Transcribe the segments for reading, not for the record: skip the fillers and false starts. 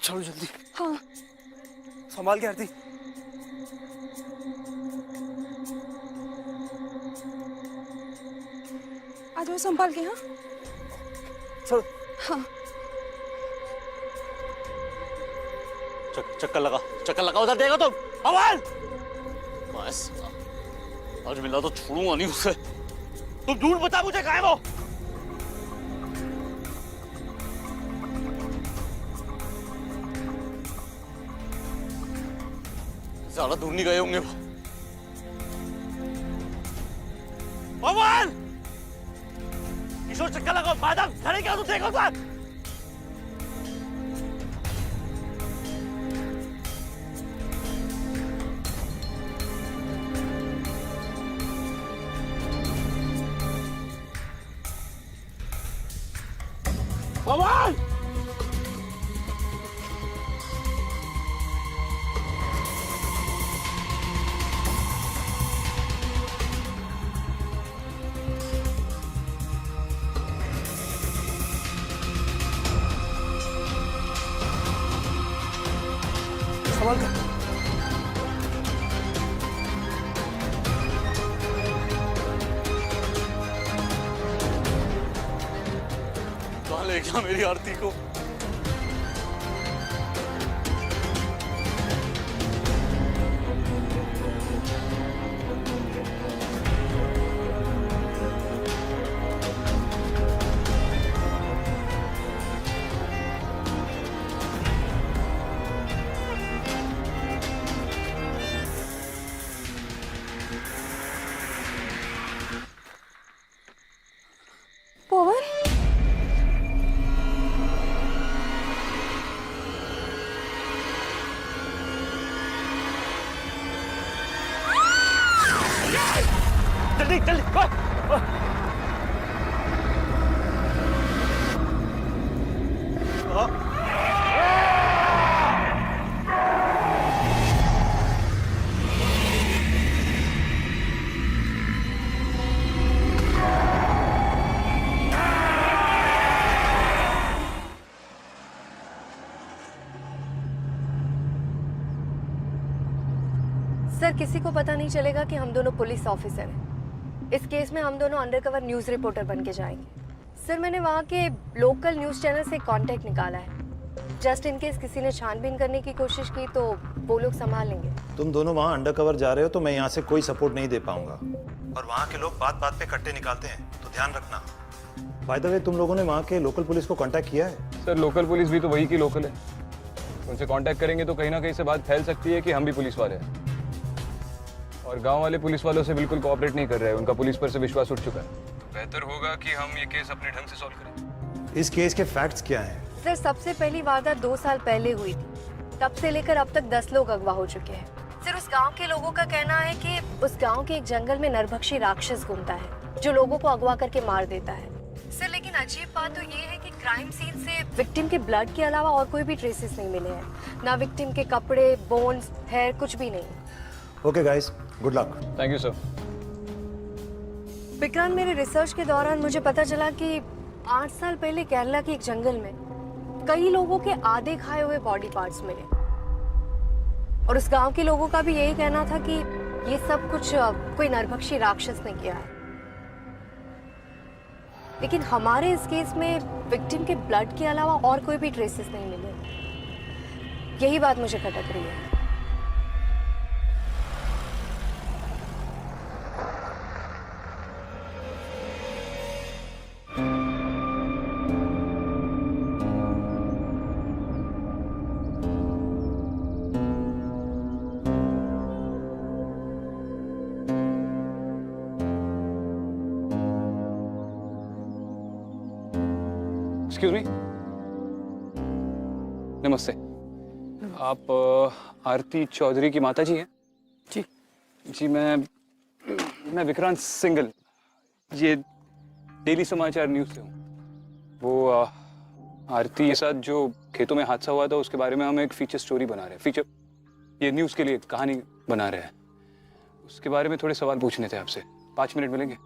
चलो जल्दी। हाँ संभाल के आरती। आ जाओ संभाल के। हाँ चलो। हाँ चक्कर लगा उधर देखो तुम। अमन बस आज मिला तो छोड़ूंगा नहीं उसे। तुम झूठ बता मुझे कहाँ है वो। ज्यादा दूर नहीं गए होंगे वो। अमन किशोर चक्कर लगाओ। मैडम खड़े क्या तुम देखो सर। अमन संभाल के। कहाँ ले गया मेरी आरती को। पवन जल्दी जल्दी सर, किसी को पता नहीं चलेगा कि हम दोनों पुलिस ऑफिसर हैं। इस केस में हम दोनों अंडरकवर न्यूज़ रिपोर्टर बन के जाएंगे। सर, मैंने वहाँ के लोकल न्यूज़ चैनल से कांटेक्ट निकाला है। जस्ट इन केस किसी ने छानबीन करने की कोशिश की तो वो लोग संभाल लेंगे। तुम दोनों वहाँ अंडरकवर जा रहे हो तो मैं यहाँ से कोई सपोर्ट नहीं दे पाऊंगा। और वहाँ के लोग बात बात पे कट्टे निकालते हैं, तो ध्यान रखना। बाय द वे, तुम लोगों ने वहाँ के लोकल पुलिस को कांटेक्ट किया है? सर, लोकल पुलिस भी तो वही की लोकल है। उनसे कांटेक्ट करेंगे तो कहीं ना कहीं से बात फैल सकती है कि हम भी पुलिस वाले हैं। और गांव वाले पुलिस वालों से बिल्कुल कोऑपरेट नहीं कर रहे हैं। उनका पुलिस पर से विश्वास उठ चुका है। बेहतर होगा कि हम ये केस अपने ढंग से सॉल्व करें। इस केस के फैक्ट्स क्या हैं? सर, सबसे पहली वारदात 2 साल पहले हुई थी। तब से लेकर अब तक 10 लोग अगवा हो चुके हैं। सर, उस गांव के लोगों का कहना है कि उस गांव के एक जंगल में नरभक्षी राक्षस घूमता है जो लोगों को अगवा करके मार देता है। सर, लेकिन अजीब बात तो ये है कि क्राइम सीन से विक्टिम के ब्लड के अलावा और कोई भी ट्रेसेस नहीं मिले हैं। ना विक्टिम के कपड़े, बोन्स, हेयर, कुछ भी नहीं। Okay guys, good luck. Thank you sir. Vikrant, मेरे रिसर्च के दौरान मुझे पता चला कि 8 साल पहले केरला के एक जंगल में कई लोगों के आधे खाए हुए बॉडी पार्ट्स मिले। और उस गांव के लोगों का भी यही कहना था कि ये सब कुछ कोई नरभक्षी राक्षस ने किया है। लेकिन हमारे इस केस में विक्टिम के ब्लड के अलावा और कोई भी ट्रेसेस नहीं मिले। यही बात मुझे खटक रही है। Excuse me. नमस्ते। आप आरती चौधरी की माता जी हैं? जी जी, मैं विक्रांत सिंगल, ये डेली समाचार न्यूज़ से हूँ। वो आरती के साथ जो खेतों में हादसा हुआ था उसके बारे में हम एक फीचर स्टोरी बना रहे हैं। फीचर, ये न्यूज़ के लिए कहानी बना रहे हैं। उसके बारे में थोड़े सवाल पूछने थे आपसे। 5 मिनट मिलेंगे?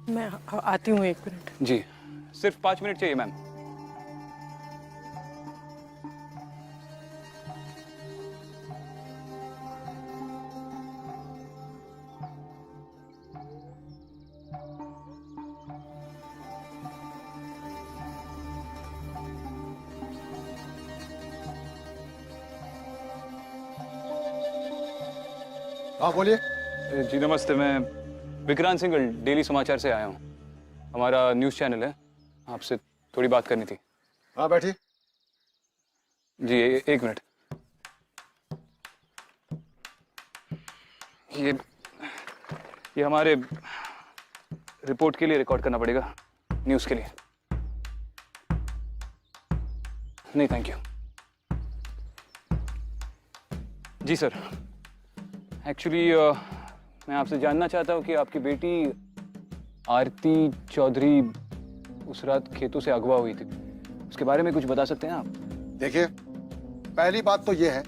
मैं आती हूँ, 1 मिनट। जी, सिर्फ 5 मिनट चाहिए मैम। हाँ बोलिए। जी नमस्ते, मैं विक्रांत सिंगल डेली समाचार से आया हूँ। हमारा न्यूज़ चैनल है, आपसे थोड़ी बात करनी थी। हाँ बैठिए। जी एक मिनट। ये हमारे रिपोर्ट के लिए रिकॉर्ड करना पड़ेगा, न्यूज़ के लिए। नहीं थैंक यू। जी सर, एक्चुअली मैं आपसे जानना चाहता हूँ कि आपकी बेटी आरती चौधरी उस रात खेतों से अगवा हुई थी, उसके बारे में कुछ बता सकते हैं आप? देखिए, पहली बात तो यह है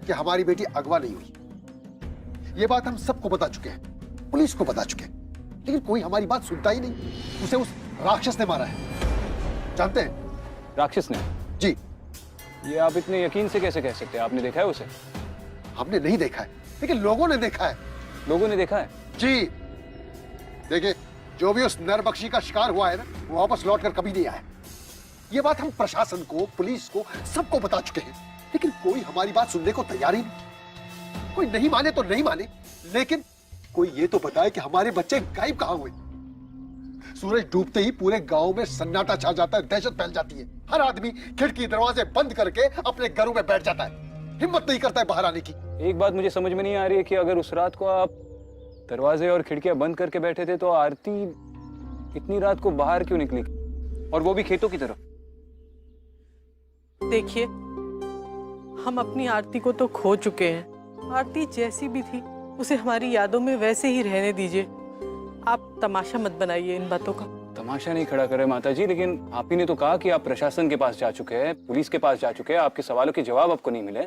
कि हमारी बेटी अगवा नहीं हुई। ये बात हम सबको बता चुके हैं, पुलिस को बता चुके हैं, लेकिन कोई हमारी बात सुनता ही नहीं। उसे उस राक्षस ने मारा है, जानते हैं? राक्षस ने? जी। ये आप इतने यकीन से कैसे कह सकते हैं? आपने देखा है उसे? हमने नहीं देखा है, लेकिन लोगों ने देखा है। लोगों ने देखा है? जी। देखिए, जो भी उस नरबख्शी का शिकार हुआ है ना, वो वापस लौटकर कभी नहीं आया। ये बात हम प्रशासन को, पुलिस को, सबको बता चुके हैं, लेकिन कोई हमारी बात सुनने को तैयार ही नहीं। कोई नहीं माने तो नहीं माने, लेकिन कोई ये तो बताए कि हमारे बच्चे गायब कहाँ हुए। सूरज डूबते ही पूरे गांव में सन्नाटा छा जाता है, दहशत फैल जाती है। हर आदमी खिड़की दरवाजे बंद करके अपने घरों में बैठ जाता है, हिम्मत नहीं करता है बाहर आने की। एक बात मुझे समझ में नहीं आ रही है कि अगर उस रात को आप दरवाजे और खिड़कियां बंद करके बैठे थे तो आरती इतनी रात को बाहर क्यों निकली, और वो भी खेतों की तरफ? देखिए, हम अपनी आरती को तो खो चुके हैं। आरती जैसी भी थी उसे हमारी यादों में वैसे ही रहने दीजिए। आप तमाशा मत बनाइए इन बातों का। तमाशा नहीं खड़ा करे माता जी, लेकिन आप ही ने तो कहा कि आप प्रशासन के पास जा चुके हैं, पुलिस के पास जा चुके हैं, आपके सवालों के जवाब आपको नहीं मिले।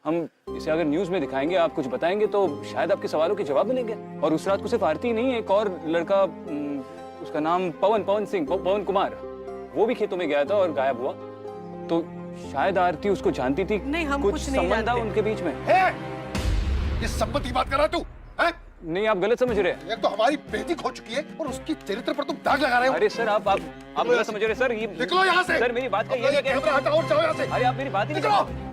हम इसे अगर न्यूज में दिखाएंगे, आप कुछ बताएंगे तो शायद आपके सवालों के जवाब मिलेंगे। और उस रात को सिर्फ आरती नहीं, एक और लड़का, उसका नाम पवन सिंह, पवन कुमार, वो भी खेतों में गया था और गायब हुआ। तो शायद आरती उसको जानती थी। नहीं, हम कुछ कुछ नहीं संबंध था जानते। उनके बीच में। ये संबंध की बात कर रहा है तू? हैं? नहीं, आप गलत समझ रहे हैं। एक तो हमारी बेटी खो चुकी है और उसकी चरित्र पर तुम दाग लगा रहे हो। अरे सर, आप गलत समझ रहे हैं सर। ये निकलो यहाँ से। सर, मेरी बात का ये अपना कैमरा हटाओ और जाओ यहाँ से। अरे आप मेरी बात ही नहीं निकलो। सुन।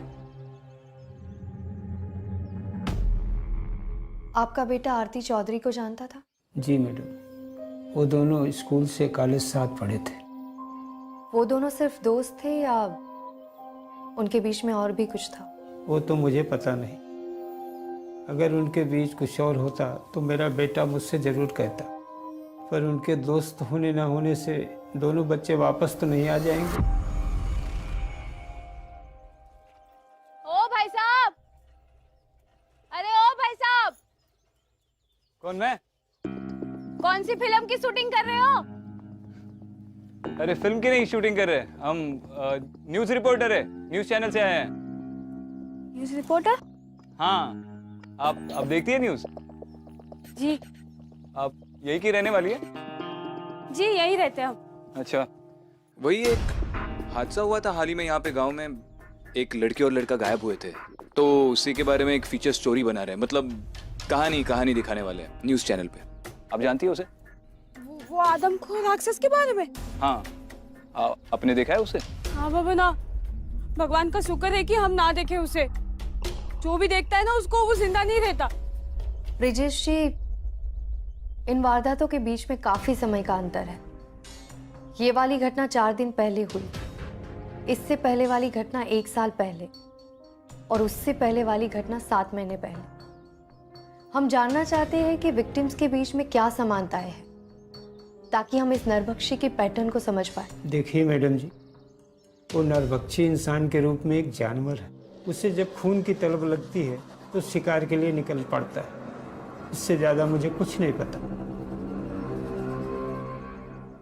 आपका बेटा आरती चौधरी को जानता था? जी मैडम, वो दोनों स्कूल से कॉलेज साथ पढ़े थे। वो दोनों सिर्फ दोस्त थे या उनके बीच में और भी कुछ था? वो तो मुझे पता नहीं। अगर उनके बीच कुछ और होता तो मेरा बेटा मुझसे जरूर कहता, पर उनके दोस्त होने ना होने से दोनों बच्चे वापस तो नहीं आ जाएंगे। ओ भाई साहब, अरे ओ भाई साहब, कौन? मैं? कौन सी फिल्म की शूटिंग कर रहे हो? अरे फिल्म की नहीं शूटिंग कर रहे, हम न्यूज रिपोर्टर है, न्यूज चैनल से आए हैं। News reporter? हाँ, आप देखती है न्यूज? जी। आप यही की रहने वाली है? जी यही रहते हैं हम। अच्छा, वही एक हादसा हुआ था हाल ही में यहाँ पे गांव में, एक लड़की और लड़का गायब हुए थे, तो उसी के बारे में एक फीचर स्टोरी बना रहे हैं, मतलब कहानी दिखाने वाले हैं न्यूज चैनल पे। आप जानती हो उसे? वो आदमखोर राक्षस के बारे में? हाँ, आपने देखा है उसे? हाँ बाबा ना, भगवान का शुक्र है कि हम ना देखे उसे। जो भी देखता है ना उसको, वो जिंदा नहीं रहता। ब्रिजेश जी, इन वारदातों के बीच में काफी समय का अंतर है। ये वाली घटना 4 दिन पहले हुई, इससे पहले वाली घटना 1 साल पहले, और उससे पहले वाली घटना 7 महीने पहले। हम जानना चाहते हैं कि विक्टिम्स के बीच में क्या समानताएं हैं, ताकि हम इस नरभक्षी के पैटर्न को समझ पाए। देखिए मैडम जी, वो नरभक्षी इंसान के रूप में एक जानवर है। उसे जब खून की तलब लगती है तो शिकार के लिए निकल पड़ता है। इससे ज्यादा मुझे कुछ नहीं पता।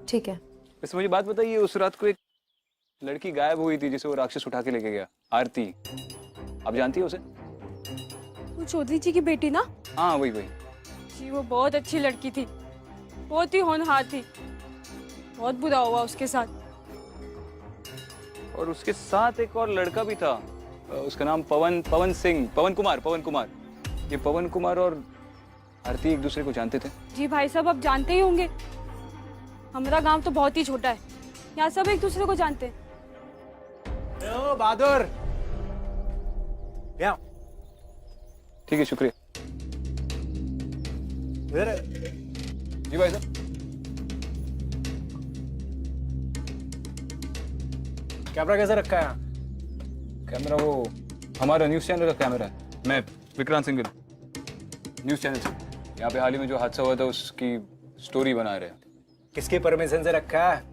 ठीक है। वैसे मुझे बात बताइए, उस रात को एक लड़की गायब हुई थी जिसे वो राक्षस उठा के लेके गया, आरती, आप जानती है उसे? वो चौधरी जी की बेटी ना? हाँ वही। जी वो बहुत अच्छी लड़की थी, बहुत ही होनहार थी। बहुत बुरा हुआ उसके साथ। और उसके साथ एक और लड़का भी था, उसका नाम पवन कुमार। ये पवन कुमार और आरती एक दूसरे को जानते थे? जी भाई साहब, आप जानते ही होंगे, हमारा गांव तो बहुत ही छोटा है, यहाँ सब एक दूसरे को जानते हैं। ओ बहादुर, ठीक है, शुक्रिया। इधर है। जी भाई साहब। कैमरा कैसे रखा है यहाँ? कैमरा वो हमारा न्यूज़ चैनल का कैमरा है। मैं विक्रांत सिंघल, न्यूज़ चैनल से। यहाँ पे हाल ही में जो हादसा हुआ था उसकी स्टोरी बना रहे हैं। किसकी परमिशन से रखा है?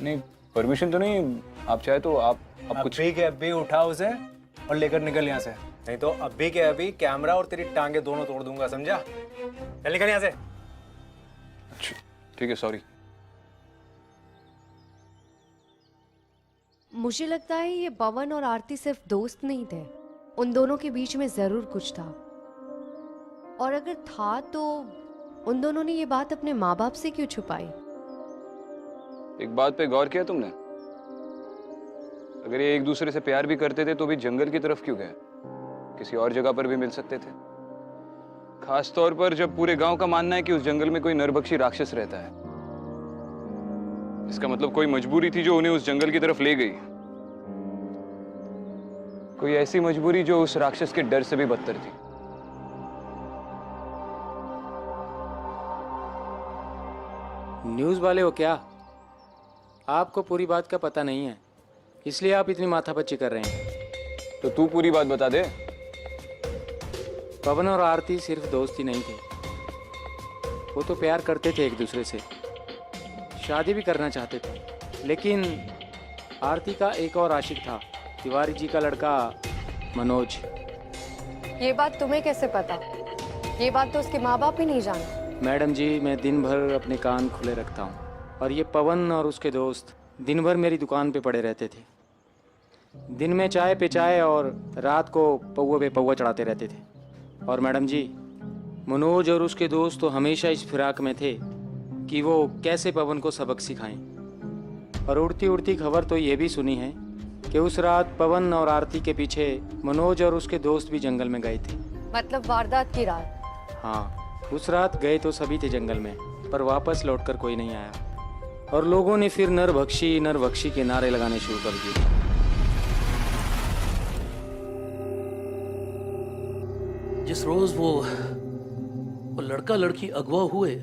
नहीं, परमिशन तो नहीं, आप चाहे तो आप कुछ अभी के अभी उठा उसे और लेकर निकल यहाँ से, नहीं तो अभी के अभी कैमरा और तेरी टांगे दोनों तोड़ दूंगा, समझा? चल निकल यहाँ से। अच्छा, ठीक है, सॉरी। मुझे लगता है ये पवन और आरती सिर्फ दोस्त नहीं थे, उन दोनों के बीच में जरूर कुछ था। और अगर था तो उन दोनों ने ये बात अपने माँ बाप से क्यों छुपाई? एक बात पे गौर किया तुमने? अगर ये एक दूसरे से प्यार भी करते थे तो भी जंगल की तरफ क्यों गए? किसी और जगह पर भी मिल सकते थे। खास तौर पर जब पूरे गांव का मानना है कि उस जंगल में कोई नरभक्षी राक्षस रहता है। इसका मतलब कोई मजबूरी थी जो उन्हें उस जंगल की तरफ ले गई। कोई ऐसी मजबूरी जो उस राक्षस के डर से भी बदतर थी। न्यूज़ वाले हो क्या? आपको पूरी बात का पता नहीं है, इसलिए आप इतनी माथापच्ची कर रहे हैं। तो तू पूरी बात बता दे। पवन और आरती सिर्फ दोस्त ही नहीं थे, वो तो प्यार करते थे एक दूसरे से, शादी भी करना चाहते थे। लेकिन आरती का एक और आशिक था, तिवारी जी का लड़का मनोज। ये बात तुम्हें कैसे पता? ये बात तो उसके माँ बाप ही नहीं जानते। मैडम जी, मैं दिन भर अपने कान खुले रखता हूँ और ये पवन और उसके दोस्त दिन भर मेरी दुकान पे पड़े रहते थे। दिन में चाय पे चाय और रात को पौवे पे पौवा चढ़ाते रहते थे। और मैडम जी, मनोज और उसके दोस्त तो हमेशा इस फिराक में थे कि वो कैसे पवन को सबक सिखाएं। और उड़ती उड़ती खबर तो ये भी सुनी है कि उस रात पवन और आरती के पीछे मनोज और उसके दोस्त भी जंगल में गए थे। मतलब वारदात की रात? हाँ, उस रात गए तो सभी थे जंगल में, पर वापस लौटकर कोई नहीं आया। और लोगों ने फिर नरभक्षी के नारे लगाने शुरू कर दिए। जिस रोज वो लड़का लड़की अगवा हुए,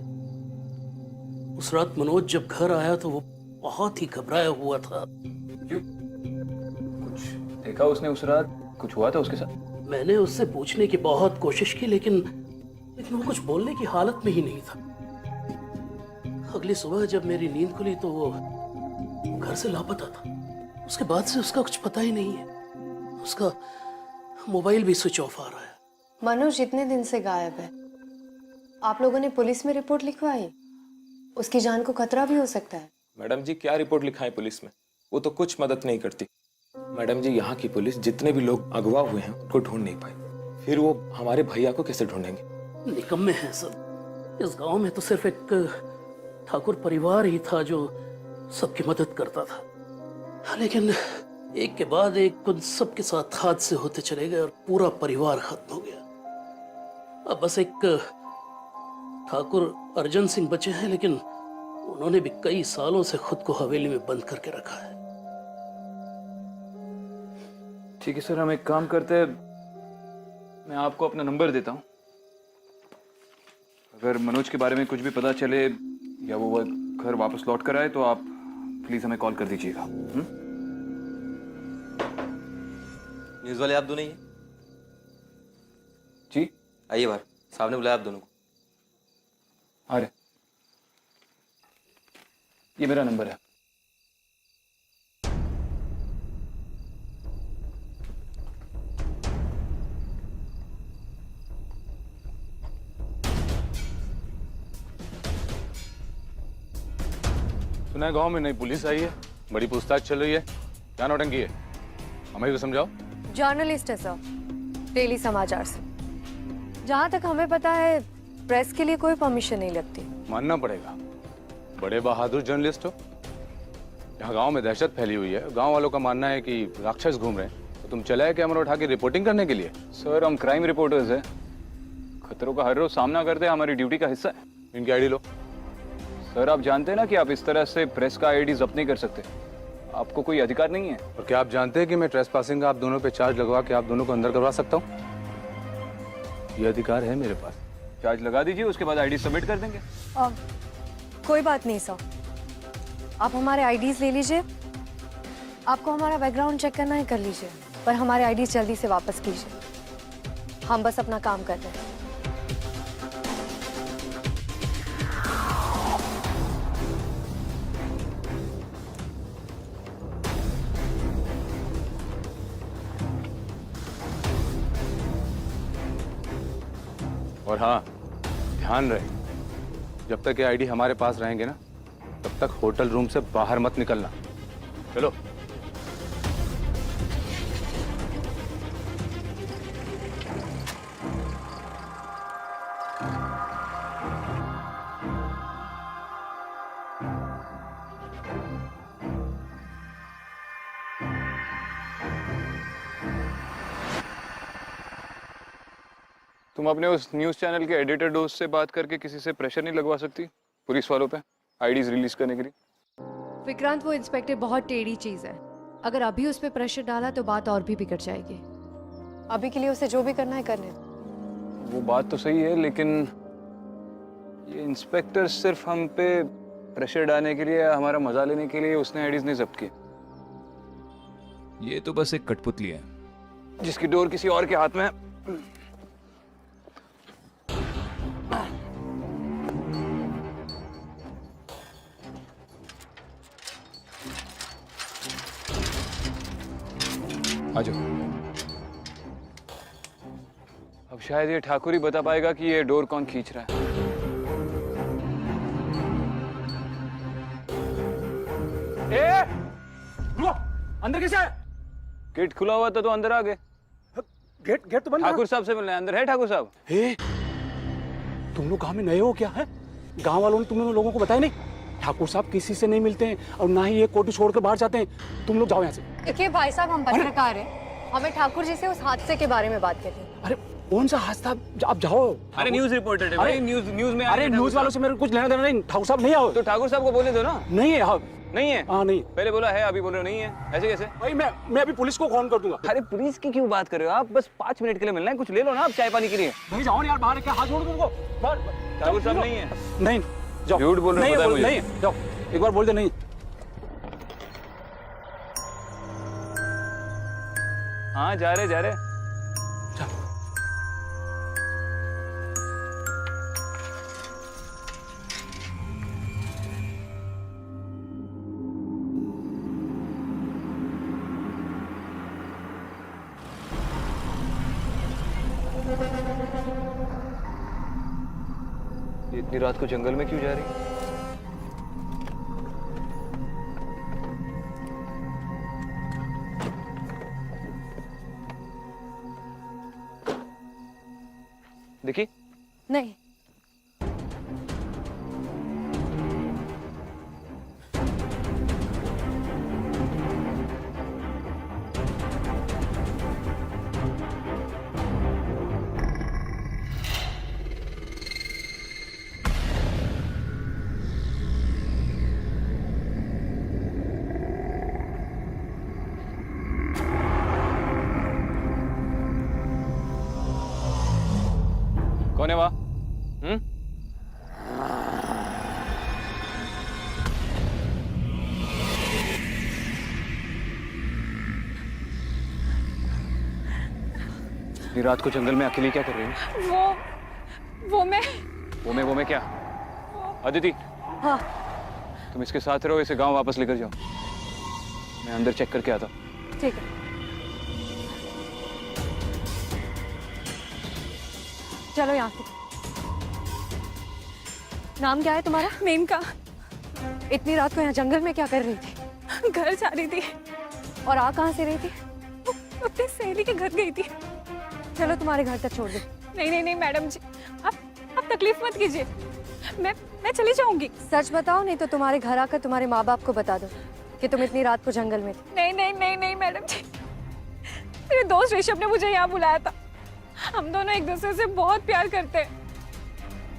उस रात मनोज जब घर आया तो वो बहुत ही घबराया हुआ था। क्यों? कुछ देखा उसने उस रात? कुछ हुआ था उसके साथ? मैंने उससे पूछने की बहुत कोशिश की, लेकिन वो कुछ बोलने की हालत में ही नहीं था। अगली सुबह जब मेरी नींद खुली तो वो घर से लापता था। उसके बाद से उसका कुछ पता ही नहीं है। उसका मोबाइल भी स्विच ऑफ आ रहा है। मनोज इतने दिन से गायब है, आप लोगों ने पुलिस में रिपोर्ट लिखवाई? उसकी जान को खतरा भी हो सकता है। मैडम जी, क्या रिपोर्ट लिखाएं पुलिस में? वो तो कुछ मदद नहीं करती। मैडम जी, यहाँ की पुलिस जितने भी लोग अगवा हुए हैं उनको ढूंढ नहीं पाई, फिर वो हमारे भैया को कैसे ढूंढेंगे? निकम्मे हैं सब। इस गांव में तो सिर्फ एक ठाकुर परिवार ही था जो सबकी मदद करता था, लेकिन एक के बाद एक उन सबके साथ हादसे होते चले गए और पूरा परिवार खत्म हो गया। अब बस एक ठाकुर अर्जन सिंह बचे हैं, लेकिन उन्होंने भी कई सालों से खुद को हवेली में बंद करके रखा है। ठीक है सर, हम एक काम करते हैं, मैं आपको अपना नंबर देता हूँ। अगर मनोज के बारे में कुछ भी पता चले या वो घर वापस लौट कर आए तो आप प्लीज हमें कॉल कर दीजिएगा। न्यूज़ वाले आप दोनों ही हैं? जी आइए बाहर, साहब ने बुलाया आप दोनों को। अरे ये मेरा नंबर है। सुना है गांव में नई पुलिस आई है, बड़ी पूछताछ चल रही है। क्या नौटंकी है? हमें भी समझाओ। जर्नलिस्ट है सर, डेली समाचार से। जहाँ तक हमें पता है प्रेस के लिए कोई परमिशन नहीं लगती। मानना पड़ेगा, बड़े बहादुर जर्नलिस्ट हो। यहाँ गांव में दहशत फैली हुई है, गांव वालों का मानना है कि राक्षस घूम रहे हैं, तो तुम चले आए कैमरा उठा के रिपोर्टिंग करने के लिए? सर, हम क्राइम रिपोर्टर्स हैं, खतरों का हर रोज सामना करते हैं, हमारी ड्यूटी का हिस्सा है। इनकी आईडी लो। सर, आप जानते हैं ना कि आप इस तरह से प्रेस का आईडी जब्त नहीं कर सकते, आपको कोई अधिकार नहीं है। और क्या आप जानते हैं कि मैं ट्रेसपासिंग का आप दोनों पे चार्ज लगवा के आप दोनों को अंदर करवा सकता हूँ? ये अधिकार है मेरे पास। चार्ज लगा दीजिए, उसके बाद आईडी सबमिट कर देंगे। कोई बात नहीं सर, आप हमारे आईडीज ले लीजिए। आपको हमारा बैकग्राउंड चेक करना है कर लीजिए, पर हमारे आईडीज जल्दी से वापस कीजिए। हम बस अपना काम कर रहे हैं। और हाँ, ध्यान रहे, जब तक ये आईडी हमारे पास रहेंगे ना, तब तक होटल रूम से बाहर मत निकलना। चलो। तुम अपने उस न्यूज़ चैनल के एडिटर दोस्त से बात करके किसी से प्रेशर नहीं लगवा सकती पुलिस वालों पे आईडीज रिलीज करने के लिए? विक्रांत, वो इंस्पेक्टर बहुत टेढ़ी चीज है। अगर अभी उस पर प्रेशर डाला तो बात और भी बिगड़ जाएगी। अभी के लिए उसे जो भी करना है करने दो। वो बात तो सही है, लेकिन ये इंस्पेक्टर सिर्फ हम पे प्रेशर डालने के लिए, हमारा मजा लेने के लिए उसने आईडीज नहीं जब्त की। ये तो बस एक कठपुतली है जिसकी डोर किसी और के हाथ में है। आ जाओ। अब शायद ये ठाकुर ही बता पाएगा कि ये डोर कौन खींच रहा है। अंदर कैसे है? गेट खुला हुआ था तो अंदर आ गए। गेट तो बंद है। ठाकुर साहब से मिलना है, अंदर है ठाकुर साहब? तुम लोग गांव में नए हो क्या है? गांव वालों ने तुम लोगों को बताया नहीं? ठाकुर साहब किसी से नहीं मिलते हैं और ना ही ये कोठी छोड़कर बाहर जाते हैं। तुम लोग जाओ यहाँ से। देखिए भाई साहब, हम पत्रकार हैं, हमें ठाकुर जी से उस हादसे के बारे में बात करनी है। अरे कौन सा हादसा? आप जाओ। अरे न्यूज़ रिपोर्टर है भाई, न्यूज़ में। अरे न्यूज़ वालों से मेरे कुछ लेना देना नहीं। ठाकुर साहब नहीं आओ। तो ठाकुर साहब को बोलने दो ना। नहीं है। हाँ नहीं है? हाँ नहीं। पहले बोला है, अभी बोल रहे हो नहीं है, ऐसे कैसे? भाई मैं अभी पुलिस को फोन कर दूंगा। अरे पुलिस की क्यों बात कर रहे हो आप? बस 5 मिनट के लिए मिलना है, कुछ ले लो ना आप चाय पानी के लिए। नहीं जाओ यार, बाहर क्या हाथ जोड़ दूं उनको? ठाकुर साहब नहीं है। नहीं जाओ। झूठ बोल रहे हो, पता है मुझे। नहीं जाओ, एक बार बोल दे नहीं। हाँ जा रहे। इतनी रात को जंगल में क्यों जा रही है? देखी? नहीं। कौन है वहाँ? इतनी रात को जंगल में अकेली क्या कर रही है? वो मैं क्या? अदिति, हाँ। तुम इसके साथ रहो, इसे गांव वापस लेकर जाओ। मैं अंदर चेक करके आता हूँ। ठीक है, चलो यहाँ से। नाम क्या है तुम्हारा? मेनका। इतनी रात को यहाँ जंगल में क्या कर रही थी? घर जा रही थी। और आ कहाँ से रही थी? अपनी सहेली के घर गई थी। चलो तुम्हारे घर तक छोड़ दे। नहीं मैडम जी, आप तकलीफ मत कीजिए, मैं चली जाऊंगी। सच बताओ, नहीं तो तुम्हारे घर आकर तुम्हारे माँ बाप को बता दो कि तुम इतनी रात को जंगल में थी। नहीं मैडम जी, मेरे दोस्त ऋषभ ने मुझे यहाँ बुलाया था। हम दोनों एक दूसरे से बहुत प्यार करते हैं।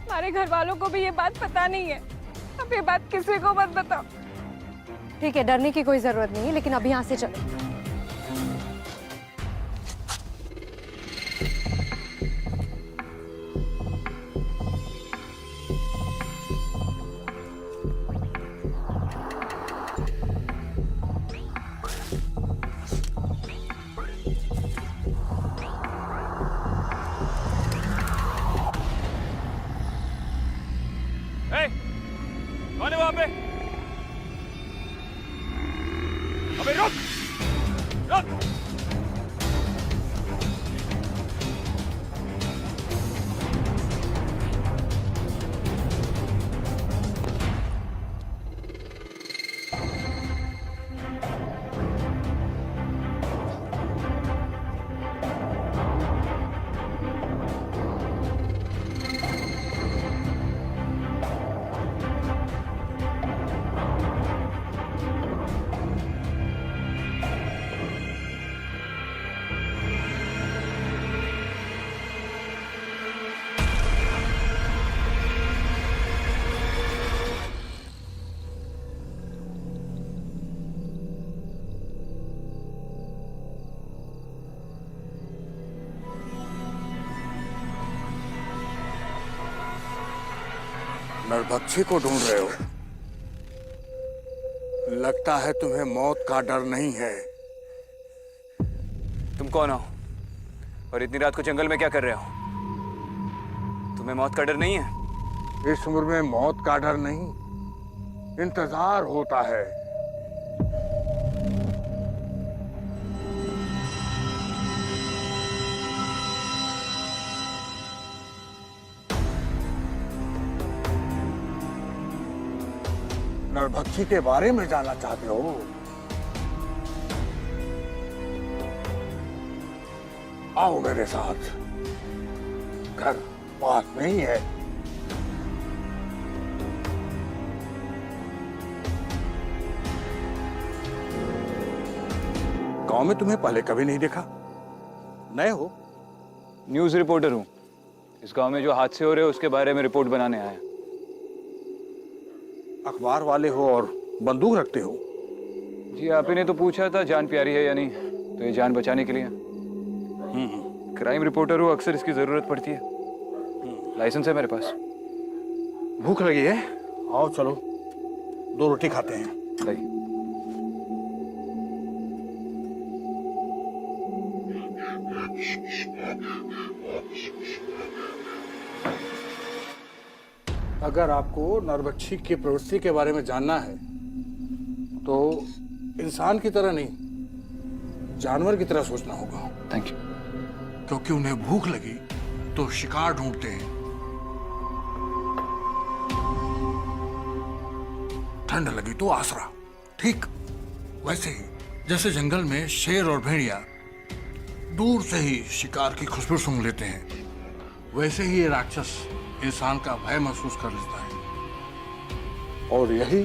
हमारे घर वालों को भी ये बात पता नहीं है। अब ये बात किसी को मत बताओ। ठीक है, डरने की कोई जरूरत नहीं है, लेकिन अभी यहाँ से चलो। नरभक्षी को ढूंढ रहे हो? लगता है तुम्हें मौत का डर नहीं है। तुम कौन हो और इतनी रात को जंगल में क्या कर रहे हो? तुम्हें मौत का डर नहीं है? इस उम्र में मौत का डर नहीं, इंतजार होता है। नरभक्षी के बारे में जानना चाहते हो? आओ मेरे साथ, घर पास नहीं है। गांव में तुम्हें पहले कभी नहीं देखा, नए हो? न्यूज़ रिपोर्टर हूँ। इस गांव में जो हादसे हो रहे हैं उसके बारे में रिपोर्ट बनाने आया। अखबार वाले हो और बंदूक रखते हो? जी आप ही ने तो पूछा था जान प्यारी है या नहीं, तो ये जान बचाने के लिए। क्राइम रिपोर्टर हूँ, अक्सर इसकी जरूरत पड़ती है। लाइसेंस है मेरे पास। भूख लगी है? आओ चलो, 2 रोटी खाते हैं। लाइए। अगर आपको नरभक्षी की प्रवृत्ति के बारे में जानना है तो इंसान की तरह नहीं, जानवर की तरह सोचना होगा। Thank you. क्योंकि उन्हें भूख लगी तो शिकार ढूंढते हैं, ठंड लगी तो आसरा। ठीक वैसे ही जैसे जंगल में शेर और भेड़िया दूर से ही शिकार की खुशबू सूंघ लेते हैं, वैसे ही ये राक्षस इंसान का भय महसूस कर लेता है और यही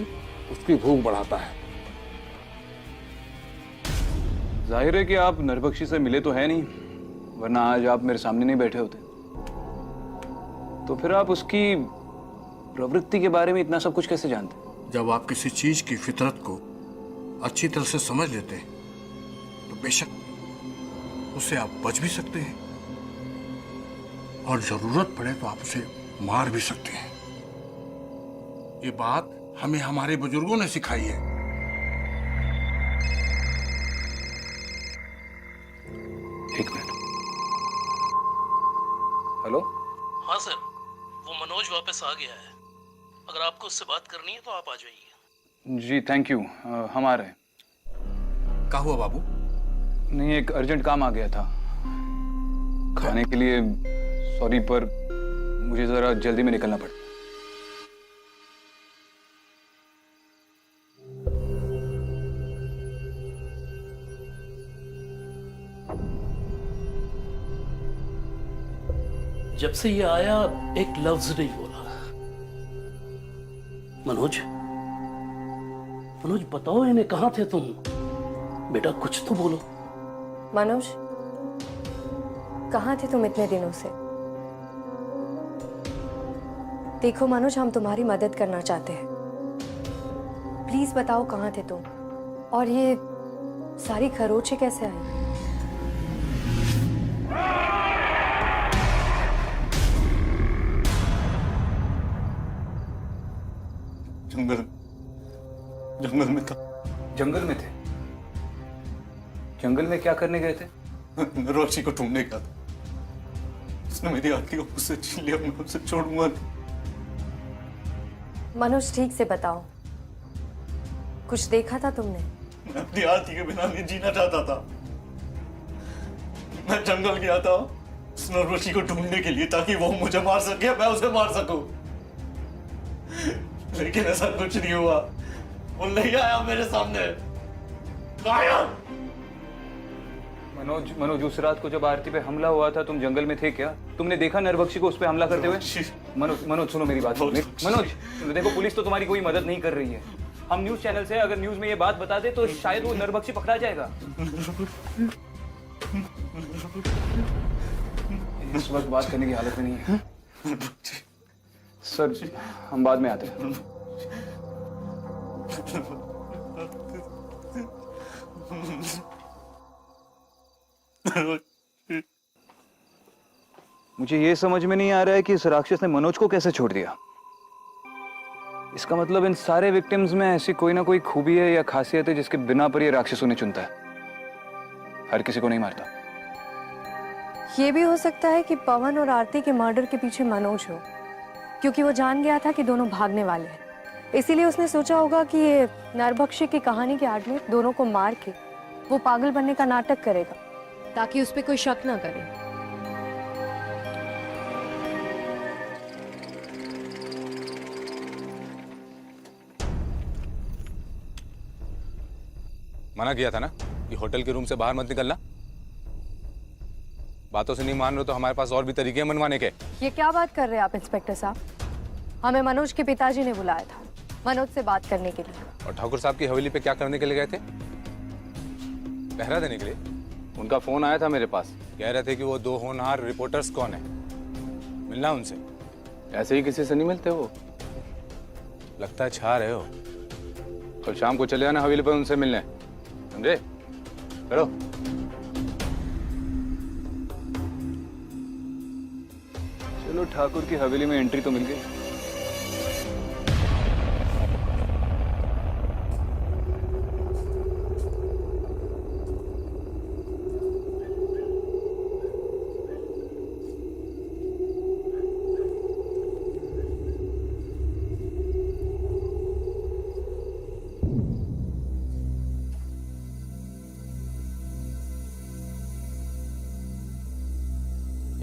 उसकी भूख बढ़ाता है। जाहिर है कि आप नरभक्षी से मिले तो है नहीं, वरना आज आप मेरे सामने नहीं बैठे होते। तो फिर आप उसकी प्रवृत्ति के बारे में इतना सब कुछ कैसे जानते? जब आप किसी चीज की फितरत को अच्छी तरह से समझ लेते हैं तो बेशक उससे आप बच भी सकते हैं और जरूरत पड़े तो आप उसे मार भी सकते हैं। ये बात हमें हमारे बुजुर्गों ने सिखाई है। एक मिनट। हेलो? हाँ सर, वो मनोज वापस आ गया है। अगर आपको उससे बात करनी है तो आप आ जाइए। जी थैंक यू, हम आ रहे हैं। क्या हुआ बाबू? नहीं, एक अर्जेंट काम आ गया था। खाने के लिए सॉरी, पर मुझे जरा जल्दी में निकलना पड़ा। जब से ये आया एक लफ्ज नहीं बोला। मनोज, मनोज बताओ इन्हें, कहाँ थे तुम? बेटा कुछ तो बोलो। मनोज, कहाँ थे तुम इतने दिनों से? देखो मनोज, हम तुम्हारी मदद करना चाहते हैं। प्लीज बताओ कहाँ थे तुम, और ये सारी खरोंचें कैसे आई? जंगल में था। जंगल में थे? जंगल में क्या करने गए थे? नरभक्षी को ढूंढने गया था। उसने मेरी आरती को मुझसे छीन लिया, मैं उसे छोड़ूंगा नहीं। मनोज ठीक से बताओ, कुछ देखा था तुमने? मैं अपनी आरती के बिना नहीं जीना चाहता था। मैं जंगल गया था उस नरवशी को ढूंढने के लिए ताकि वो मुझे मार सके, मैं उसे मार सकूं। लेकिन ऐसा कुछ नहीं हुआ। वो नहीं आया मेरे सामने। गायब। मनोज उस रात को जब आरती पे हमला हुआ था तुम जंगल में थे क्या? तुमने देखा नरबख्शी को उस पे हमला करते हुए? मनोज सुनो मेरी बात। मनोज देखो, पुलिस तो तुम्हारी कोई मदद नहीं कर रही है। हम न्यूज चैनल से अगर न्यूज में ये बात बता दे तो शायद वो नरबख्शी पकड़ा जाएगा। इस वक्त बात करने की हालत में नहीं है सर, हम बाद में आते हैं। मुझे ये समझ में नहीं आ रहा है कि इस राक्षस ने मनोज को कैसे छोड़ दिया। इसका मतलब इन सारे विक्टिम्स में ऐसी कोई ना कोई खूबी है या खासियत है जिसके बिना पर ये राक्षस उन्हें चुनता है, हर किसी को नहीं मारता। ये भी हो सकता है कि पवन और आरती के मर्डर के पीछे मनोज हो, क्योंकि वो जान गया था कि दोनों भागने वाले हैं। इसीलिए उसने सोचा होगा कि ये नरभक्षी की कहानी के आड़ में दोनों को मार के वो पागल बनने का नाटक करेगा ताकि उस पर कोई शक ना करे। मना किया था ना कि होटल के रूम से बाहर मत निकलना। बातों से नहीं मान रहे तो हमारे पास और भी तरीके हैं मनवाने के। ये क्या बात कर रहे हैं आप इंस्पेक्टर साहब? हमें मनोज के पिताजी ने बुलाया था मनोज से बात करने के लिए। और ठाकुर साहब की हवेली पे क्या करने के लिए गए थे? पहरा देने के लिए। उनका फोन आया था मेरे पास, कह रहे थे कि वो दो होनहार रिपोर्टर्स कौन है, मिलना उनसे। ऐसे ही किसी से नहीं मिलते वो, लगता है छा रहे हो। कल शाम को चले आना हवेली पे उनसे मिलने, समझे? करो। चलो, ठाकुर की हवेली में एंट्री तो मिल गई।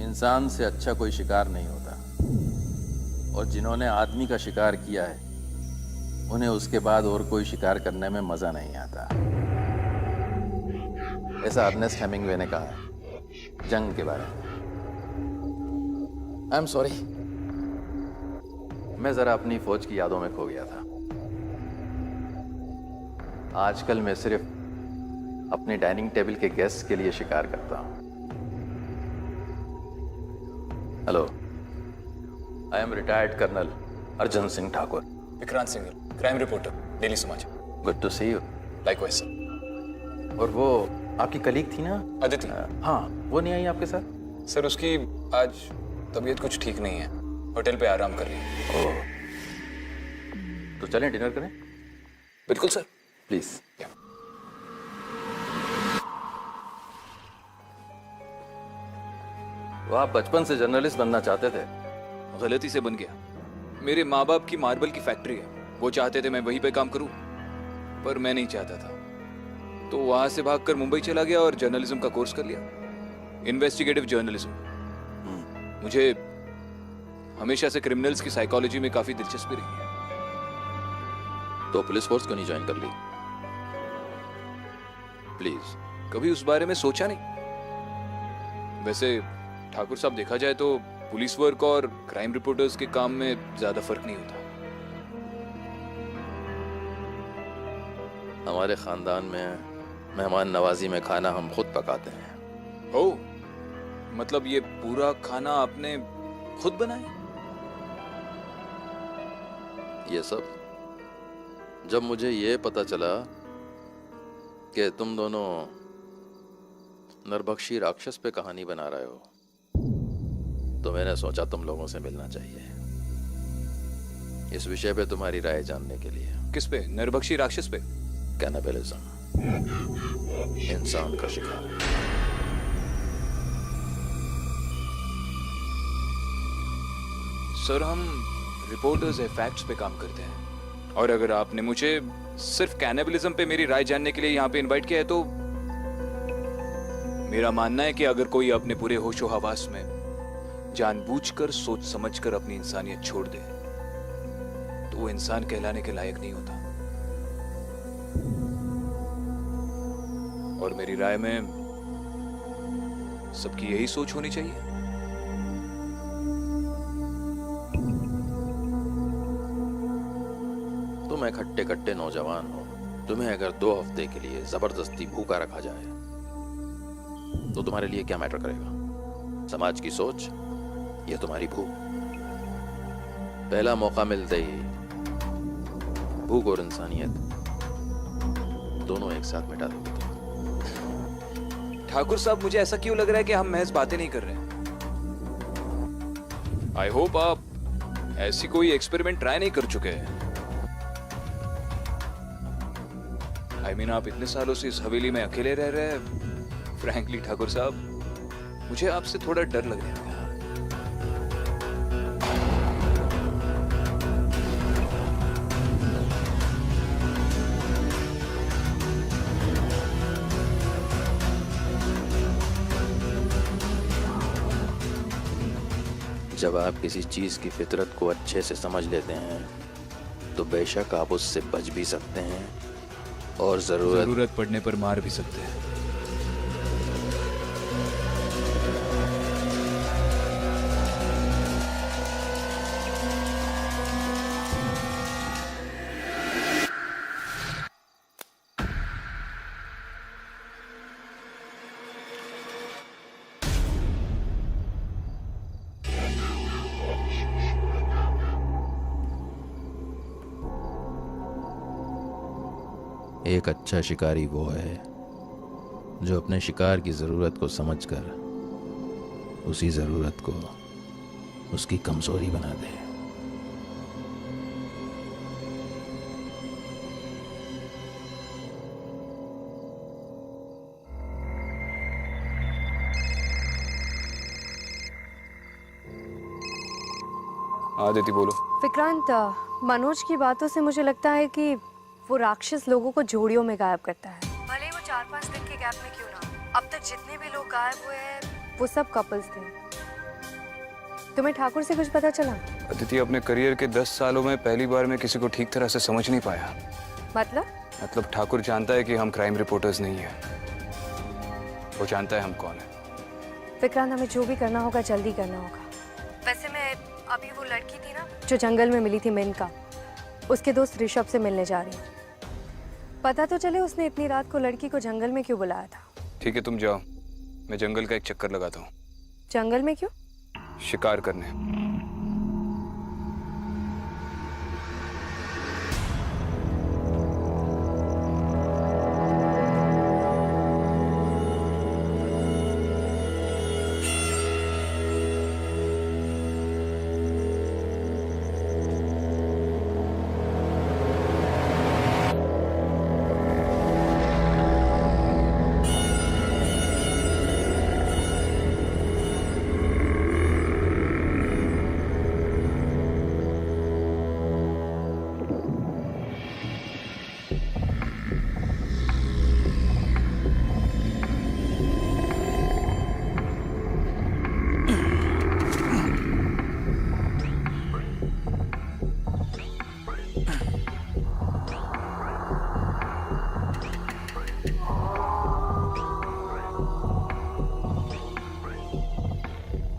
इंसान से अच्छा कोई शिकार नहीं होता, और जिन्होंने आदमी का शिकार किया है उन्हें उसके बाद और कोई शिकार करने में मजा नहीं आता। ऐसा अर्नेस्ट हेमिंग्वे ने कहा है जंग के बारे में। आई एम सॉरी, मैं जरा अपनी फौज की यादों में खो गया था। आजकल मैं सिर्फ अपने डाइनिंग टेबल के गेस्ट के लिए शिकार करता हूं। Hello, I am retired colonel Arjun Singh Thakur. Vikrant Singh, crime reporter, daily Samachar. Good to see you. Likewise sir. और वो आपकी कलीग थी ना अदिति? हाँ, वो नहीं आई आपके साथ? सर, उसकी आज तबीयत कुछ ठीक नहीं है, होटल पे आराम कर रही है। ओह, तो चलें डिनर करें? बिल्कुल सर, प्लीज। वो आप बचपन से जर्नलिस्ट बनना चाहते थे? गलती से बन गया। मेरे माँ बाप की मार्बल की फैक्ट्री है, वो चाहते थे मैं वहीं पे काम करूं, पर मैं नहीं चाहता था, तो वहां से भागकर मुंबई चला गया और जर्नलिज्म का कोर्स कर लिया, इन्वेस्टिगेटिव जर्नलिज्म। मुझे हमेशा से क्रिमिनल्स की साइकोलॉजी में काफी दिलचस्पी रही है। तो पुलिस फोर्स को नहीं ज्वाइन कर ली? प्लीज, कभी उस बारे में सोचा नहीं। वैसे ठाकुर साहब, देखा जाए तो पुलिस वर्क और क्राइम रिपोर्टर्स के काम में ज्यादा फर्क नहीं होता। हमारे खानदान में मेहमान नवाजी में खाना हम खुद पकाते हैं। ओह, मतलब ये पूरा खाना आपने खुद बनाया? ये सब जब मुझे ये पता चला कि तुम दोनों नरभक्षी राक्षस पे कहानी बना रहे हो, तो मैंने सोचा तुम लोगों से मिलना चाहिए इस विषय पे तुम्हारी राय जानने के लिए। किस पे? नरभक्षी राक्षस पे? कैनिबलिज्म, इंसान का शिकार। सर, हम रिपोर्टर्स है, फैक्ट्स पे काम करते हैं, और अगर आपने मुझे सिर्फ कैनिबलिज्म पे मेरी राय जानने के लिए यहाँ पे इनवाइट किया है तो मेरा मानना है कि अगर कोई अपने पूरे होशो हवास में जानबूझकर सोच समझकर अपनी इंसानियत छोड़ दे तो वो इंसान कहलाने के लायक नहीं होता। और मेरी राय में सबकी यही सोच होनी चाहिए। तुम एक हट्टे कट्टे नौजवान हो, तुम्हें अगर 2 हफ्ते के लिए जबरदस्ती भूखा रखा जाए तो तुम्हारे लिए क्या मैटर करेगा? समाज की सोच या तुम्हारी भूख? पहला मौका मिलते ही भूख और इंसानियत दोनों एक साथ मिटा दोगे तुम। ठाकुर साहब, मुझे ऐसा क्यों लग रहा है कि हम महज बातें नहीं कर रहे हैं? आई होप आप ऐसी कोई एक्सपेरिमेंट ट्राई नहीं कर चुके हैं। आई मीन, आप इतने सालों से इस हवेली में अकेले रह रहे हैं। फ्रैंकली ठाकुर साहब, मुझे आपसे थोड़ा डर लगने लगा। जब आप किसी चीज की फितरत को अच्छे से समझ लेते हैं तो बेशक आप उससे बच भी सकते हैं और जरूरत पड़ने पर मार भी सकते हैं। एक अच्छा शिकारी वो है जो अपने शिकार की ज़रूरत को समझकर उसी ज़रूरत को उसकी कमज़ोरी बना दे। आदिति बोलो। विक्रांत, मनोज की बातों से मुझे लगता है कि वो राक्षस लोगों को जोड़ियों में गायब करता है। भले ही वो 4-5 दिन के गैप में क्यों ना हो। अब तक जितने भी लोग गायब हुए हैं वो सब कपल्स थे। तुम्हें ठाकुर से कुछ पता चला? अदिति, अपने करियर के 10 सालों में पहली बार मैं किसी को ठीक तरह से समझ नहीं पाया। मतलब ठाकुर जानता है कि हम क्राइम रिपोर्टर्स नहीं हैं। वो जानता है हम कौन है। विक्रांत, हमें जो भी करना होगा जल्दी करना होगा। वैसे मैं अभी वो लड़की थी ना जो जंगल में मिली थी मेनका, उसके दोस्त ऋषभ से मिलने जा रही हूँ। पता तो चले उसने इतनी रात को लड़की को जंगल में क्यों बुलाया था। ठीक है, तुम जाओ, मैं जंगल का एक चक्कर लगाता हूँ। जंगल में क्यों? शिकार करने।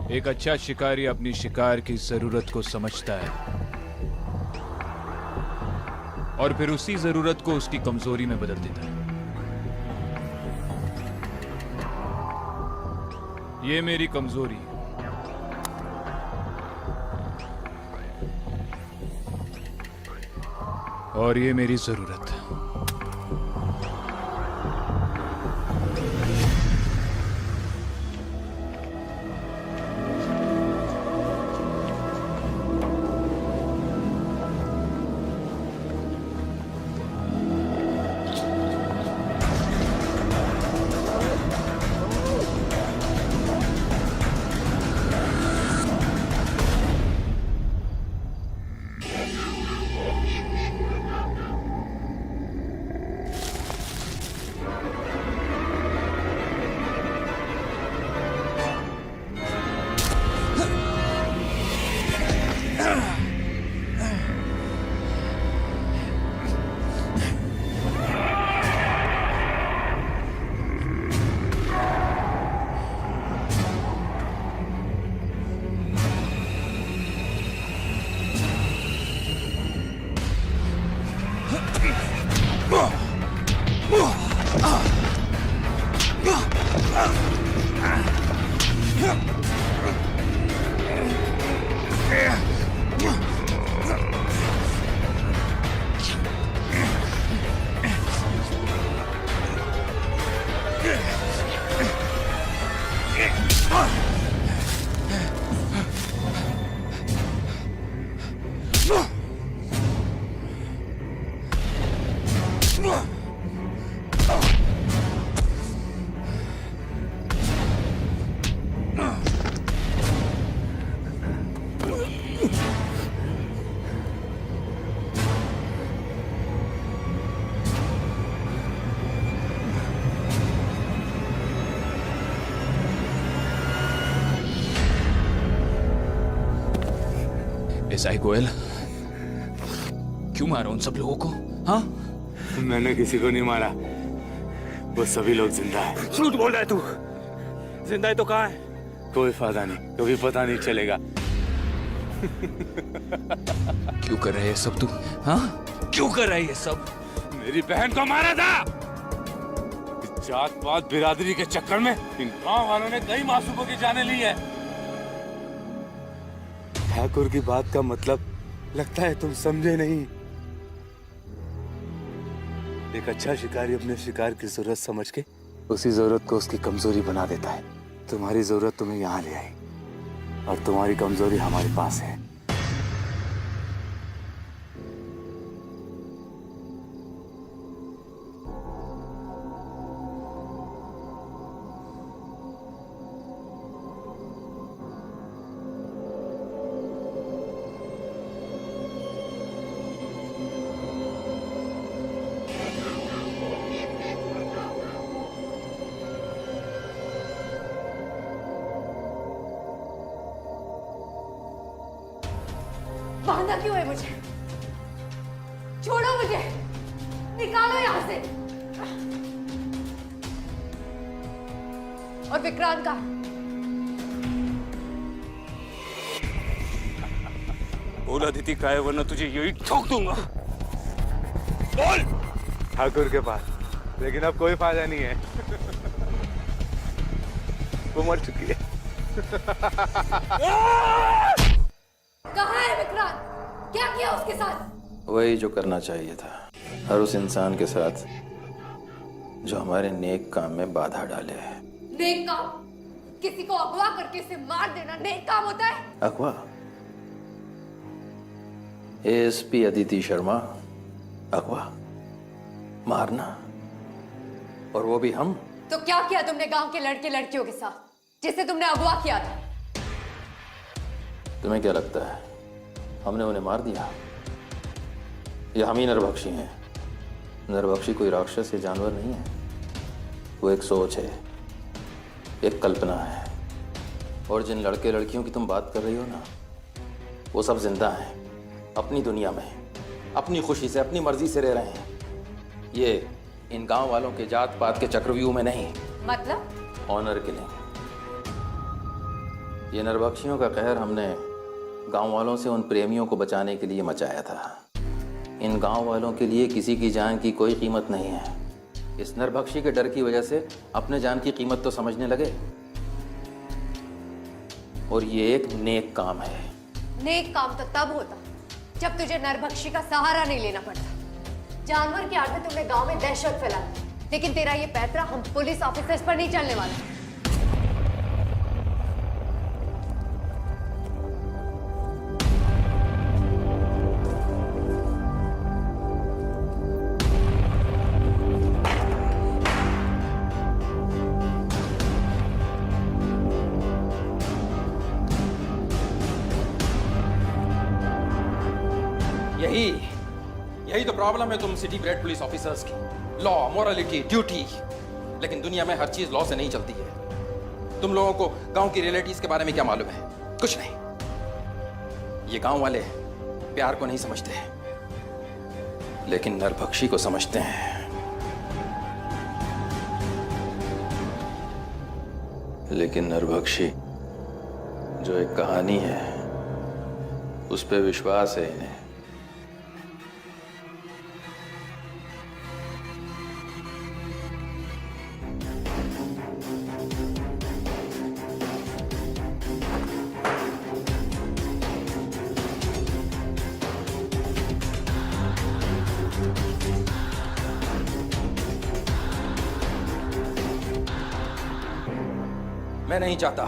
एक अच्छा शिकारी अपनी शिकार की जरूरत को समझता है और फिर उसी जरूरत को उसकी कमजोरी में बदल देता है। ये मेरी कमजोरी है। और ये मेरी जरूरत है। एसआई गोयल, क्यों मारा उन सब लोगों को? हाँ, मैंने किसी को नहीं मारा, वो सभी लोग जिंदा है। झूठ बोल रहा है तू। जिंदा है तो कहाँ है? कोई फायदा नहीं, कभी पता नहीं चलेगा। क्यों कर रहे हैं सब तू? हाँ, क्यों कर रहे हैं ये सब? मेरी बहन को मारा था। इस जात पात बिरादरी के चक्कर में इन गांव वालों ने कई मासूमों की जानें ली है। ठाकुर की बात का मतलब लगता है तुम समझे नहीं। एक अच्छा शिकारी अपने शिकार की जरूरत समझ के उसी जरूरत को उसकी कमजोरी बना देता है। तुम्हारी जरूरत तुम्हें यहाँ ले आई और तुम्हारी कमजोरी हमारे पास है। बांधा क्यों है मुझे? छोड़ो मुझे, निकालो यहां से। और विक्रांत का बोल अदिति का है, वरना तुझे यही ठोक दूंगा। बोल। ठाकुर के पास, लेकिन अब कोई फायदा नहीं है। वो मर चुकी है। कहाँ है विक्रांत? क्या किया उसके साथ? वही जो करना चाहिए था, हर उस इंसान के साथ जो हमारे नेक काम में बाधा डाले। नेक काम? किसी को अगवा करके उसे मार देना नेक काम होता है? अगवा? एएसपी अदिति शर्मा, अगवा? मारना? और वो भी हम? तो क्या किया तुमने गांव के लड़के लड़कियों के साथ जिसे तुमने अगवा किया था? तुम्हें क्या लगता है हमने उन्हें मार दिया? या हम ही नरभक्षी हैं? नरभक्षी कोई राक्षस या जानवर नहीं है, वो एक सोच है, एक कल्पना है। और जिन लड़के लड़कियों की तुम बात कर रही हो ना, वो सब जिंदा हैं, अपनी दुनिया में, अपनी खुशी से, अपनी मर्जी से रह रहे हैं। ये इन गांव वालों के जात पात के चक्रव्यूह में नहीं। मतलब? Honour killing. ये नरभक्षियों का कहर हमने गांव वालों से उन प्रेमियों को बचाने के लिए मचाया था। इन गांव वालों के लिए किसी की जान की कोई कीमत नहीं है। इस नरभक्षी के डर की वजह से अपने जान की कीमत तो समझने लगे। और ये एक नेक काम है। नेक काम तो तब होता जब तुझे नरभक्षी का सहारा नहीं लेना पड़ता। जानवर के आड़ में तुमने गांव में दहशत फैला, लेकिन तेरा ये पैतरा हम पुलिस ऑफिसर्स पर नहीं चलने वाला। यही तो प्रॉब्लम है तुम सिटी ब्रेड पुलिस ऑफिसर्स की। लॉ, मोरालिटी, ड्यूटी, लेकिन दुनिया में हर चीज लॉ से नहीं चलती है। तुम लोगों को गांव की रियलिटीज के बारे में क्या मालूम है? कुछ नहीं। ये गांव वाले प्यार को नहीं समझते, लेकिन नरभक्षी को समझते हैं। लेकिन नरभक्षी जो एक कहानी है, उस पे विश्वास है इन्हें। मैं नहीं चाहता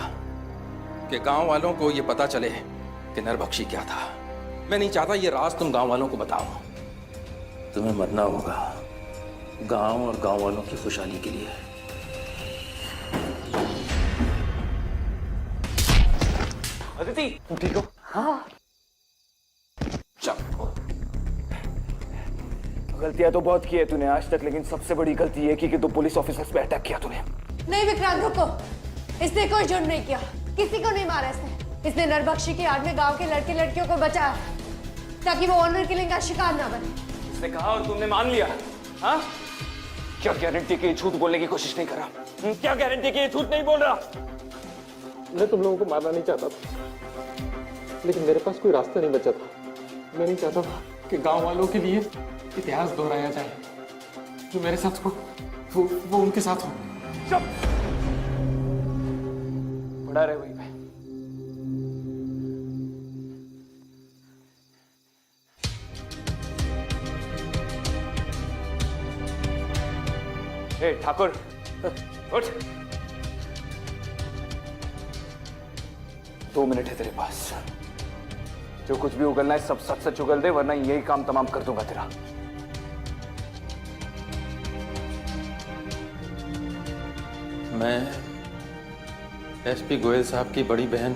कि गांव वालों को ये पता चले कि नरबख्शी क्या था। मैं नहीं चाहता ये राज तुम गांव वालों को बताओ। तुम्हें मरना होगा गांव और गांव वालों की खुशहाली के लिए। अदिति, तुम ठीक हो? हाँ। गलतियां तो बहुत की है तूने आज तक, लेकिन सबसे बड़ी गलती ये की कि तू पुलिस ऑफिसर्स पे अटैक किया तूने। नहीं विक्रांत रुको, इसने कोई जुर्म नहीं किया, किसी को नहीं मारा इसने नरबख्शी की आड़ में गांव के लड़के लड़कियों को बचाया ताकि वो ऑनर किलिंग का शिकार ना बने। इसने कहा और तुमने मान लिया? हाँ? क्या गारंटी कि झूठ बोलने की कोशिश नहीं कर रहा? क्या गारंटी कि ये झूठ नहीं बोल रहा? मैं तुम लोगों को मारना नहीं चाहता था, लेकिन मेरे पास कोई रास्ता नहीं बचा था। मैं नहीं चाहता था कि गांव वालों के लिए इतिहास दोहराया जाए। जो मेरे साथ हो वो उनके साथ हो। चुप! पड़ा रहे वहीं पे। ए ठाकुर, उठ। 2 मिनट है तेरे पास। जो कुछ भी उगलना है सब सच सच उगल दे, वरना यही काम तमाम कर दूंगा तेरा। मैं एसपी गोयल साहब की बड़ी बहन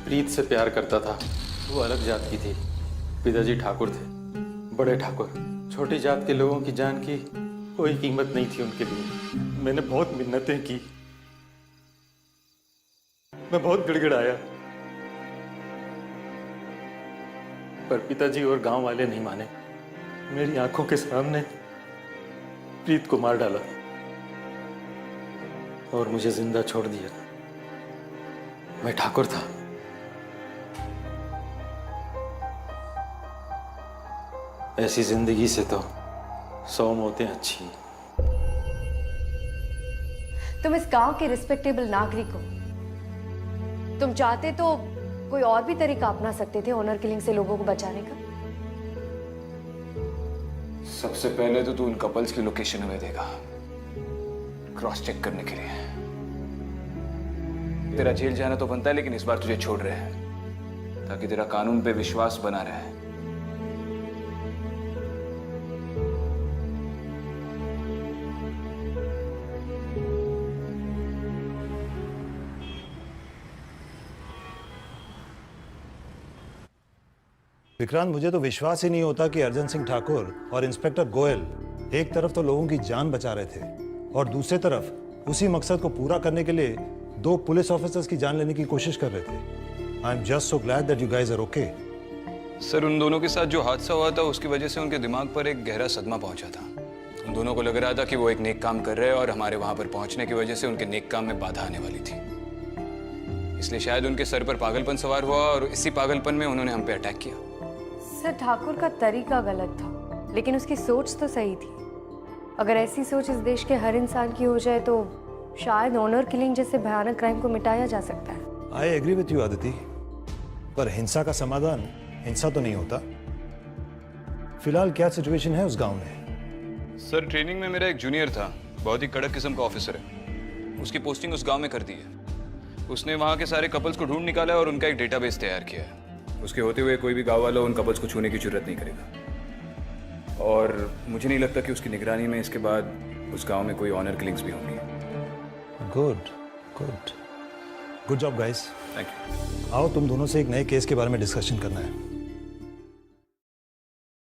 प्रीत से प्यार करता था। वो अलग जात की थी, पिताजी ठाकुर थे, बड़े ठाकुर। छोटी जात के लोगों की जान की कोई कीमत नहीं थी उनके लिए। मैंने बहुत मिन्नतें की, मैं बहुत गिड़गिड़ाया, पर पिताजी और गांव वाले नहीं माने। मेरी आंखों के सामने प्रीत को मार डाला और मुझे जिंदा छोड़ दिया। मैं ठाकुर था। ऐसी जिंदगी से तो 100 मौतें अच्छी। तुम इस गांव के रिस्पेक्टेबल नागरिक हो। तुम चाहते तो कोई और भी तरीका अपना सकते थे ऑनर किलिंग से लोगों को बचाने का। सबसे पहले तो तू उन कपल्स की लोकेशन हमें देगा, क्रॉस चेक करने के लिए। तेरा जेल जाना तो बनता है, लेकिन इस बार तुझे छोड़ रहे हैं ताकि तेरा कानून पे विश्वास बना रहे। विक्रांत, मुझे तो विश्वास ही नहीं होता कि अर्जन सिंह ठाकुर और इंस्पेक्टर गोयल एक तरफ तो लोगों की जान बचा रहे थे और दूसरी तरफ उसी मकसद को पूरा करने के लिए 2 पुलिस ऑफिसर्स की जान लेने की कोशिश कर रहे थे। I am just so glad that you guys are okay. Sir, उन दोनों के साथ जो हादसा हुआ था उसकी वजह से उनके दिमाग पर एक गहरा सदमा पहुंचा था। उन दोनों को लग रहा था कि वो एक नेक काम कर रहे हैं और हमारे वहां पर पहुंचने की वजह से उनके नेक काम में बाधा आने वाली थी। इसलिए शायद उनके सर पर पागलपन सवार हुआ और इसी पागलपन में उन्होंने हम पे अटैक किया। सर, ठाकुर का तरीका गलत था, लेकिन उसकी सोच तो सही थी। अगर ऐसी सोच इस देश के हर इंसान की हो जाए तो शायद ऑनर किलिंग जैसे भयानक क्राइम को मिटाया जा सकता है। I agree with you Aditi, पर हिंसा का समाधान हिंसा तो नहीं होता। फिलहाल क्या सिचुएशन है उस गांव में? सर, ट्रेनिंग में मेरा एक जूनियर था, बहुत ही कड़क किस्म का ऑफिसर है। उसकी पोस्टिंग उस गांव में कर दी है। उसने वहां के सारे कपल्स को ढूंढ निकाला और उनका एक डेटाबेस तैयार किया है। उसके होते हुए कोई भी गांव वाला उन कपल्स को छूने की जरूरत नहीं करेगा। और मुझे नहीं लगता कि उसकी निगरानी में इसके बाद उस गांव में कोई ऑनर किलिंग्स भी होंगी। Good good good job guys. Thank you. आओ तुम दोनों से एक नए केस के बारे में डिस्कशन करना है।